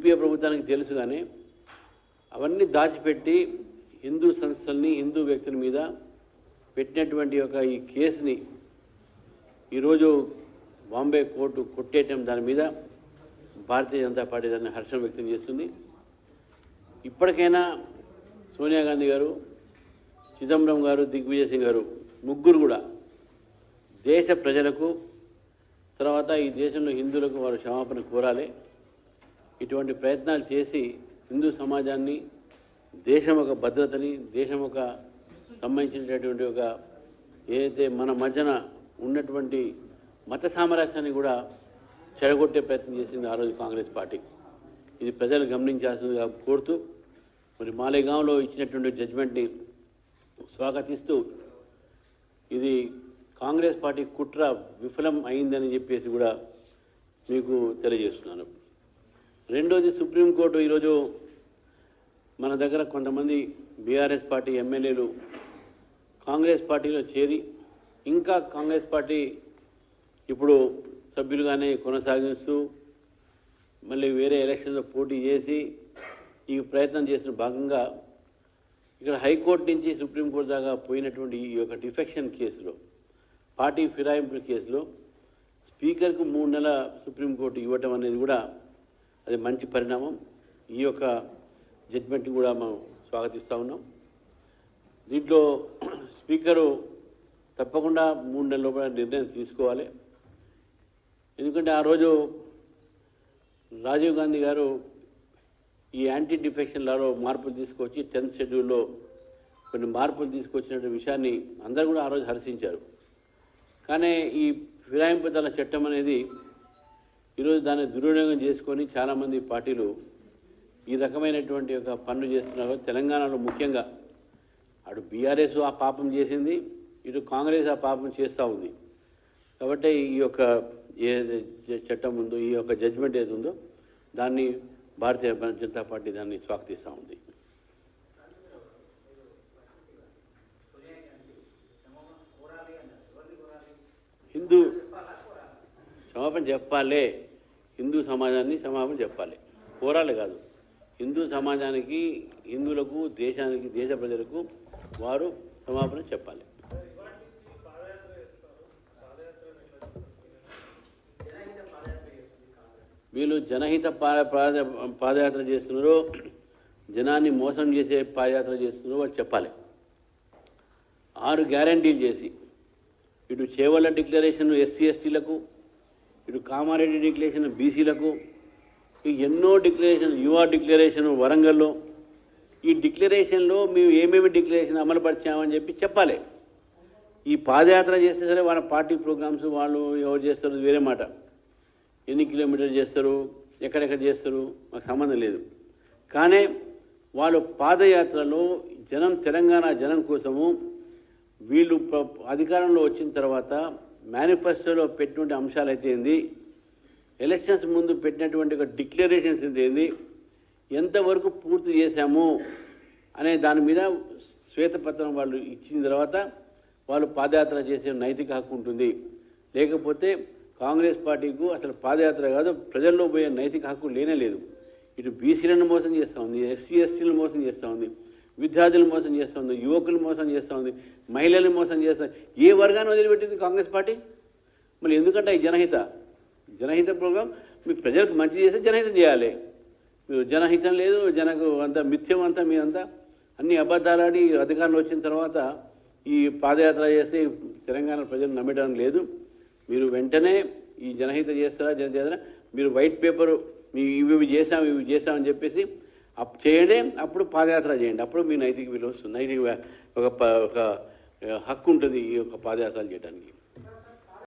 UPA ప్రభుత్వానికి తెలుసు, కానీ అవన్నీ దాచిపెట్టి హిందూ సంస్థల్ని హిందూ వ్యక్తుల మీద పెట్టినటువంటి ఈ కేసుని ఈరోజు బాంబే కోర్టు కొట్టేయటం దాని మీద భారతీయ జనతా పార్టీ దాన్ని హర్షం వ్యక్తం చేస్తుంది. ఇప్పటికైనా సోనియా గాంధీ గారు, చిదంబరం గారు, దిగ్విజయ్ సింగ్ గారు ముగ్గురు కూడా దేశ ప్రజలకు, తర్వాత ఈ దేశంలో హిందువులకు వారు క్షమాపణ కోరాలి. ఇటువంటి ప్రయత్నాలు చేసి హిందూ సమాజాన్ని, దేశం ఒక భద్రతని, దేశం ఒక సంబంధించినటువంటి ఏదైతే మన మధ్యన ఉన్నటువంటి మత సామరస్యాన్ని కూడా చెడగొట్టే ప్రయత్నం చేసింది ఆ రోజు కాంగ్రెస్ పార్టీ. ఇది ప్రజలు గమనించాల్సిందిగా కోరుతూ, మరి మాలేగాంలో ఇచ్చినటువంటి జడ్జిమెంట్ని స్వాగతిస్తూ ఇది కాంగ్రెస్ పార్టీ కుట్ర విఫలం అయిందని చెప్పేసి కూడా మీకు తెలియజేస్తున్నాను. రెండోది, సుప్రీంకోర్టు ఈరోజు మన దగ్గర కొంతమంది బీఆర్ఎస్ పార్టీ ఎమ్మెల్యేలు కాంగ్రెస్ పార్టీలో చేరి ఇంకా కాంగ్రెస్ పార్టీ ఇప్పుడు సభ్యులుగానే కొనసాగిస్తూ మళ్ళీ వేరే ఎలక్షన్లో పోటీ చేసి ఈ ప్రయత్నం చేసిన భాగంగా ఇక్కడ హైకోర్టు నుంచి సుప్రీంకోర్టు దాకా పోయినటువంటి ఈ యొక్క డిఫెక్షన్ కేసులో, పార్టీ ఫిరాయింపుల కేసులో స్పీకర్కు 3 నెలల సుప్రీంకోర్టు ఇవ్వటం అనేది కూడా అది మంచి పరిణామం. ఈ యొక్క జడ్జిమెంట్ని కూడా మనం స్వాగతిస్తూ ఉన్నాం. దీంట్లో స్పీకరు తప్పకుండా 3 నెలల లోపల నిర్ణయం తీసుకోవాలి. ఎందుకంటే ఆ రోజు రాజీవ్ గాంధీ గారు ఈ యాంటీ డిఫెక్షన్ లాలో మార్పులు తీసుకొచ్చి 10th షెడ్యూల్లో కొన్ని మార్పులు తీసుకొచ్చిన విషయాన్ని అందరూ కూడా ఆ రోజు హర్షించారు. కానీ ఈ ఫిరాయింపుదల చట్టం అనేది ఈరోజు దాన్ని దుర్వినియోగం చేసుకొని చాలామంది పార్టీలు ఈ రకమైనటువంటి ఒక పనులు చేస్తున్నారు. తెలంగాణలో ముఖ్యంగా అటు బీఆర్ఎస్ ఆ పాపం చేసింది, ఇటు కాంగ్రెస్ ఆ పాపం చేస్తూ ఉంది. కాబట్టి ఈ యొక్క ఏ చట్టం ఉందో, ఈ యొక్క జడ్జిమెంట్ ఏది ఉందో దాన్ని భారతీయ జనతా పార్టీ దాన్ని స్వాగతిస్తూ ఉంది. హిందూ క్షమాపణ చెప్పాలి, హిందూ సమాజాన్ని క్షమాపణ చెప్పాలి, కోరాలి కాదు. హిందూ సమాజానికి, హిందువులకు, దేశానికి, దేశ ప్రజలకు వారు క్షమాపణ చెప్పాలి. వీళ్ళు జనహిత పాదయాత్ర చేస్తున్నారో, జనాన్ని మోసం చేసే పాదయాత్ర చేస్తున్నారో వాళ్ళు చెప్పాలి. 6 గ్యారంటీలు చేసి ఇటు చేవళ్ళ డిక్లరేషన్ ఎస్సీ ఎస్టీలకు, ఇటు కామారెడ్డి డిక్లరేషన్ బీసీలకు, ఎన్నో డిక్లరేషన్, యువ డిక్లరేషన్ వరంగల్లో, ఈ డిక్లరేషన్లో మేము ఏమేమి డిక్లరేషన్ అమలుపరిచామని చెప్పి చెప్పాలి. ఈ పాదయాత్ర చేస్తే సరే వాళ్ళ పార్టీ ప్రోగ్రామ్స్ వాళ్ళు ఎవరు చేస్తారు వేరే మాట, ఎన్ని కిలోమీటర్లు చేస్తారు, ఎక్కడెక్కడ చేస్తారు మాకు సంబంధం లేదు. కానీ వాళ్ళు పాదయాత్రలో తెలంగాణ జనం కోసము వీళ్ళు అధికారంలో వచ్చిన తర్వాత మేనిఫెస్టోలో పెట్టినటువంటి అంశాలు అయితే ఏంది, ఎలక్షన్స్ ముందు పెట్టినటువంటి ఒక డిక్లరేషన్స్ అయితే ఏంది, ఎంతవరకు పూర్తి చేశాము అనే దాని మీద శ్వేతపత్రం వాళ్ళు ఇచ్చిన తర్వాత వాళ్ళు పాదయాత్ర చేసే నైతిక హక్కు ఉంటుంది. లేకపోతే కాంగ్రెస్ పార్టీకు అసలు పాదయాత్ర కాదు, ప్రజల్లో పోయే నైతిక హక్కు లేనే లేదు. ఇటు బీసీలను మోసం చేస్తూ ఉంది, ఎస్సీ ఎస్టీలను మోసం చేస్తూ ఉంది, విద్యార్థులను మోసం చేస్తూ ఉంది, యువకులను మోసం చేస్తూ ఉంది, మహిళలను మోసం చేస్తూ ఉంది. ఏ వర్గాన్ని వదిలిపెట్టింది కాంగ్రెస్ పార్టీ? మళ్ళీ ఎందుకంటే ఈ జనహిత ప్రోగ్రాం మీ ప్రజలకు మంచి చేస్తే జనహితం చేయాలి. మీరు జనహితం లేదు, జనకు అంతా మిథ్యం, అంతా మీరంతా అన్ని అబద్ధాలాడి అధికారంలో వచ్చిన తర్వాత ఈ పాదయాత్ర చేస్తే తెలంగాణ ప్రజలు నమ్మడం లేదు. మీరు వెంటనే ఈ జనహిత చేస్తారా, మీరు వైట్ పేపరు ఇవి చేసామని చెప్పేసి చేయండి, అప్పుడు పాదయాత్ర చేయండి, అప్పుడు మీ నైతిక విలువ వస్తుంది, నైతిక ఒక హక్కు ఉంటుంది ఈ యొక్క పాదయాత్రలు చేయడానికి.